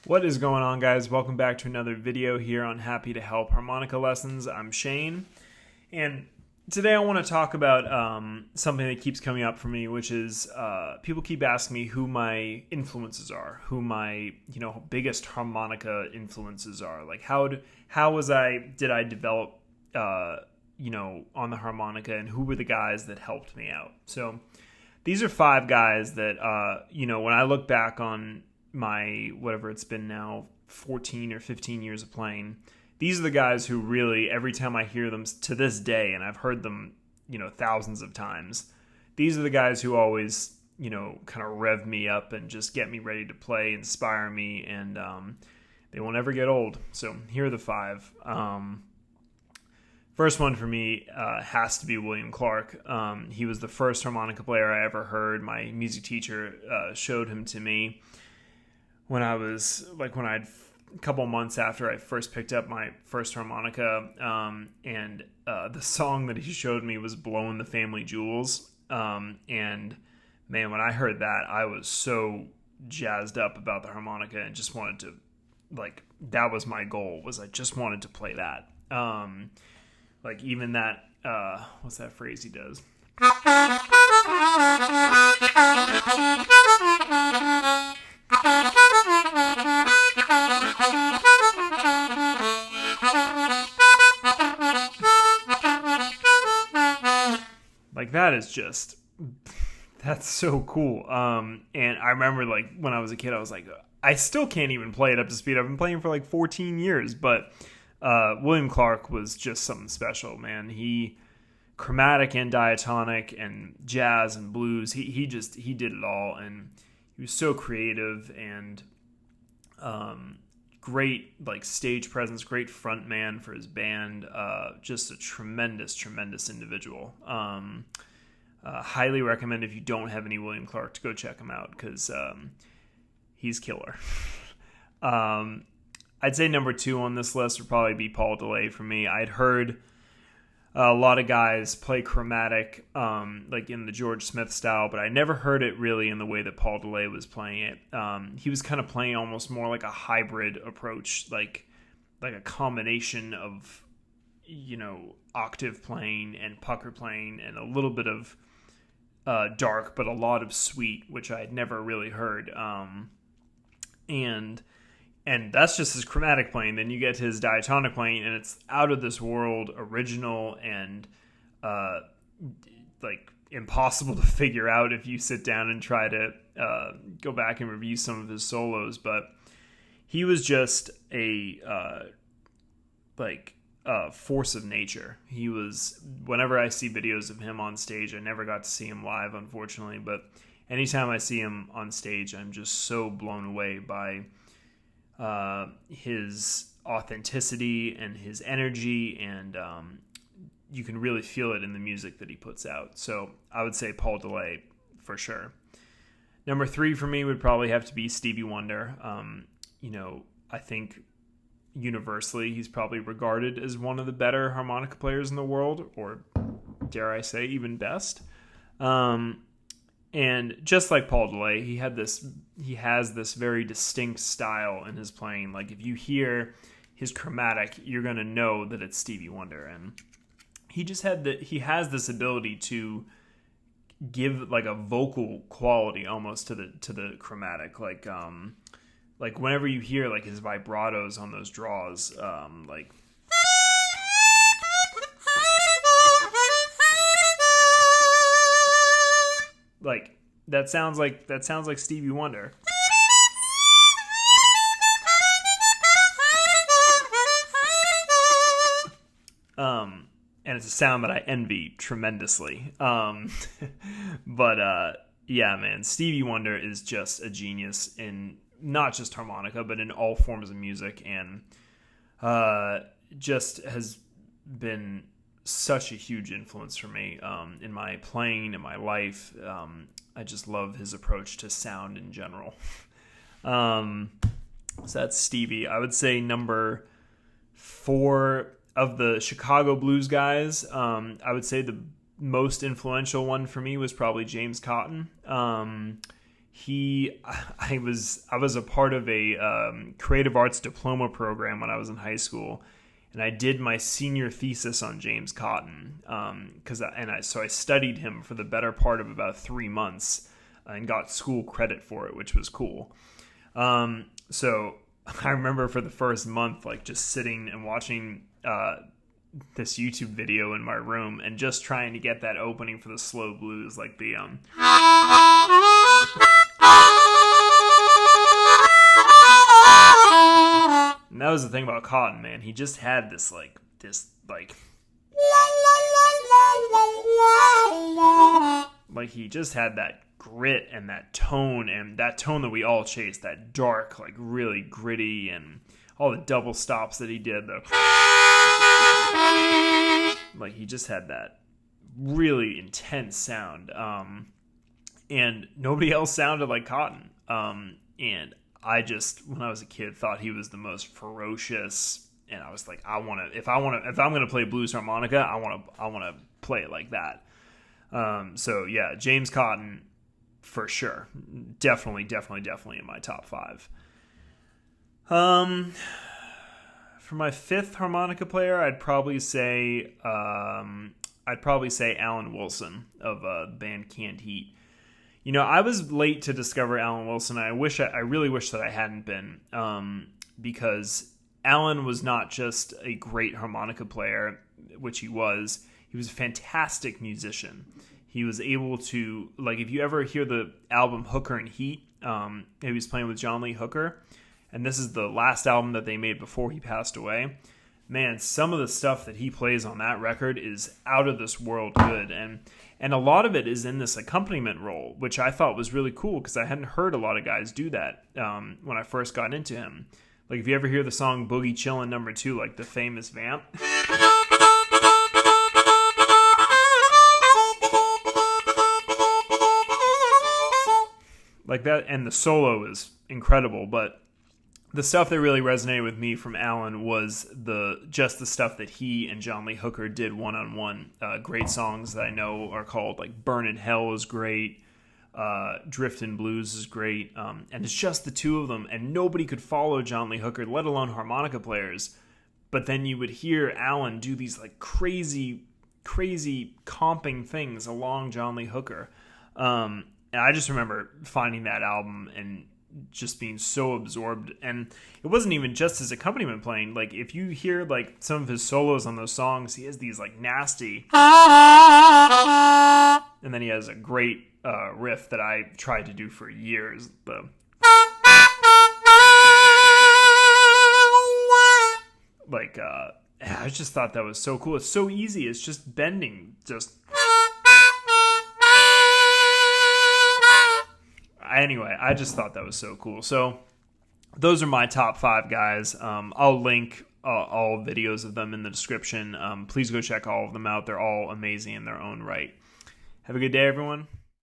What is going on, guys? Welcome back to another video here on Happy to Help Harmonica Lessons. I'm Shane, and today I want to talk about something that keeps coming up for me, which is people keep asking me who my influences are, who my biggest harmonica influences are. Like did I develop on the harmonica, and who were the guys that helped me out? So these are 5 guys that when I look back on my, whatever it's been now, 14 or 15 years of playing, these are the guys who really, every time I hear them to this day, and I've heard them, thousands of times, these are the guys who always, kind of rev me up and just get me ready to play, inspire me, and they won't ever get old. So here are the 5. First one for me has to be William Clark. He was the first harmonica player I ever heard. My music teacher showed him to me when I'd a couple months after I first picked up my first harmonica, and the song that he showed me was Blowin' the Family Jewels. And man, when I heard that, I was so jazzed up about the harmonica and just wanted to, that was my goal, was I just wanted to play that. Even that, what's that phrase he does? That is just, that's so cool. And I remember when I was a kid, I was like, I still can't even play it up to speed. I've been playing for 14 years, but William Clark was just something special, man. He, chromatic and diatonic and jazz and blues, he did it all, and he was so creative and great stage presence, great front man for his band, just a tremendous individual. Highly recommend, if you don't have any William Clark, to go check him out, because he's killer. I'd say number 2 on this list would probably be Paul DeLay for me. I'd heard a lot of guys play chromatic, in the George Smith style, but I never heard it really in the way that Paul DeLay was playing it. He was kind of playing almost more like a hybrid approach, like a combination of, octave playing and pucker playing and a little bit of dark, but a lot of sweet, which I had never really heard. And that's just his chromatic playing. Then you get to his diatonic playing, and it's out of this world, original, and impossible to figure out if you sit down and try to go back and review some of his solos. But he was just a force of nature. He was, whenever I see videos of him on stage, I never got to see him live, unfortunately, but anytime I see him on stage, I'm just so blown away by his authenticity and his energy, and you can really feel it in the music that he puts out. So I would say Paul DeLay for sure. Number 3 for me would probably have to be Stevie Wonder. I think universally he's probably regarded as one of the better harmonica players in the world, or dare I say even best. And just like Paul DeLay, he has this very distinct style in his playing. If you hear his chromatic, you're going to know that it's Stevie Wonder. And he has this ability to give a vocal quality almost to the chromatic. Whenever you hear his vibratos on those draws, that sounds like Stevie Wonder. And it's a sound that I envy tremendously. But yeah, man, Stevie Wonder is just a genius in not just harmonica, but in all forms of music, and just has been such a huge influence for me in my playing, in my life. I just love his approach to sound in general. So that's Stevie. I would say number 4 of the Chicago blues guys, I would say the most influential one for me was probably James Cotton. I was a part of a creative arts diploma program when I was in high school, and I did my senior thesis on James Cotton. So I studied him for the better part of about 3 months and got school credit for it, which was cool. So I remember for the first month, like just sitting and watching this YouTube video in my room and just trying to get that opening for the slow blues, like the And that was the thing about Cotton, man. He just had this he just had that grit and that tone that we all chase, that dark, like really gritty, and all the double stops that he did, he just had that really intense sound. And nobody else sounded like Cotton. And I just, when I was a kid, thought he was the most ferocious, and I was like, if I'm gonna play blues harmonica, I want to play it like that. So yeah, James Cotton, for sure, definitely in my top 5. For my 5th harmonica player, I'd probably say Alan Wilson of the band Canned Heat. You know, I was late to discover Alan Wilson. I really wish that I hadn't been, because Alan was not just a great harmonica player, which he was a fantastic musician. He was able to, like, if you ever hear the album Hooker and Heat, he was playing with John Lee Hooker, and this is the last album that they made before he passed away. Man, some of the stuff that he plays on that record is out of this world good, and a lot of it is in this accompaniment role, which I thought was really cool because I hadn't heard a lot of guys do that when I first got into him. Like, if you ever hear the song Boogie Chillin' No. 2, like the famous vamp, like that, and the solo is incredible, but the stuff that really resonated with me from Alan was the stuff that he and John Lee Hooker did one-on-one. Great songs that I know are called, like Burnin' Hell is great, Driftin' Blues is great, and it's just the two of them, and nobody could follow John Lee Hooker, let alone harmonica players. But then you would hear Alan do these like crazy comping things along John Lee Hooker. And I just remember finding that album and just being so absorbed, and it wasn't even just his accompaniment playing. Like, if you hear like some of his solos on those songs, he has these like nasty, and then he has a great riff that I tried to do for years. I just thought that was so cool. It's so easy. It's just bending, just. Anyway, I just thought that was so cool. So those are my top 5 guys. I'll link all videos of them in the description. Please go check all of them out. They're all amazing in their own right. Have a good day, everyone.